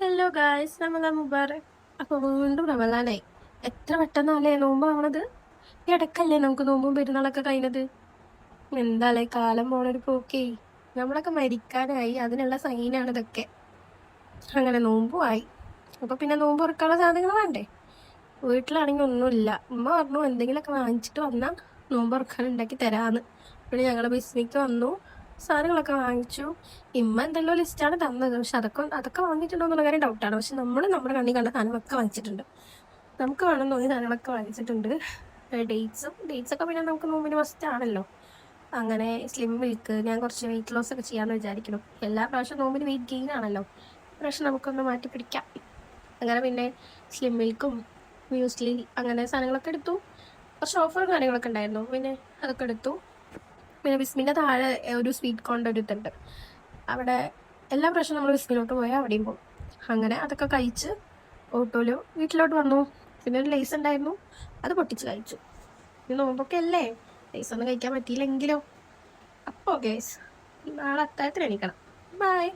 Hello guys, Ramadan Mubarak. അപ്പൊ വീണ്ടും റമദാനായി. എത്ര പെട്ടെന്നല്ലേ നോമ്പാവണത്. ഈ ഇടക്കല്ലേ നമുക്ക് നോമ്പും പെരുന്നാളൊക്കെ കഴിഞ്ഞത്. എന്താല്ലേ കാലം പോണൊരു പോക്കേ. നമ്മളൊക്കെ മരിക്കാനായി, അതിനുള്ള സൈനാണ് ഇതൊക്കെ. അങ്ങനെ നോമ്പുമായി. അപ്പൊ പിന്നെ നോമ്പ് തുറക്കാനുള്ള സാധനങ്ങൾ വേണ്ടേ. വീട്ടിലാണെങ്കിൽ ഒന്നുമില്ല. ഉമ്മ പറഞ്ഞു എന്തെങ്കിലുമൊക്കെ വാങ്ങിച്ചിട്ട് വന്നാൽ നോമ്പ് തുറക്കാൻ ഉണ്ടാക്കി തരാന്ന്. പിന്നെ ഞങ്ങളുടെ ബിസ്മിക്ക് വന്നു, സാധനങ്ങളൊക്കെ വാങ്ങിച്ചു. ഇമ്മ എന്തെല്ലോ ലിസ്റ്റാണ് തന്നത്. പക്ഷെ അതൊക്കെ വാങ്ങിയിട്ടുണ്ടോ എന്നുള്ള കാര്യം ഡൗട്ടാണ്. പക്ഷെ നമ്മൾ നമ്മുടെ കണ്ണി കണ്ട സാധനങ്ങളൊക്കെ വാങ്ങിച്ചിട്ടുണ്ട്. നമുക്ക് വേണം തോന്നിയ സാധനങ്ങളൊക്കെ വാങ്ങിച്ചിട്ടുണ്ട്. ഡേറ്റ്സ് ഒക്കെ പിന്നെ നമുക്ക് നോമ്പിന് മസ്റ്റ് ആണല്ലോ. അങ്ങനെ സ്ലിം മിൽക്ക്, ഞാൻ കുറച്ച് വെയിറ്റ് ലോസ് ഒക്കെ ചെയ്യാമെന്ന് വിചാരിക്കണം. എല്ലാ പ്രാവശ്യം നോമ്പിന് വെയിറ്റ് ഗെയിൻ ആണല്ലോ. പ്രാവശ്യം നമുക്കൊന്ന് മാറ്റി പിടിക്കാം. അങ്ങനെ പിന്നെ സ്ലിം മിൽക്കും മ്യൂസ്ലി അങ്ങനെ സാധനങ്ങളൊക്കെ എടുത്തു. കുറച്ച് ഓഫറും കാര്യങ്ങളൊക്കെ ഉണ്ടായിരുന്നു, പിന്നെ അതൊക്കെ എടുത്തു. പിന്നെ ബിസ്മിൻ്റെ താഴെ ഒരു സ്വീറ്റ് കോണിൻ്റെ ഒരു ഇതുണ്ട്. അവിടെ എല്ലാ പ്രാവശ്യം നമ്മൾ ബിസ്മിലോട്ട് പോയാൽ അവിടെയും പോകും. അങ്ങനെ അതൊക്കെ കഴിച്ച് ഓട്ടോയിൽ വീട്ടിലോട്ട് വന്നു. പിന്നെ ഒരു ലേസ് ഉണ്ടായിരുന്നു, അത് പൊട്ടിച്ച് കഴിച്ചു. ഇത് നോമ്പൊക്കെ അല്ലേ, ലേസ് ഒന്നും കഴിക്കാൻ പറ്റിയില്ലെങ്കിലോ. അപ്പോൾ ഗേസ് നാളെ അത്താഴത്തിന് എണീക്കണം. ബൈ.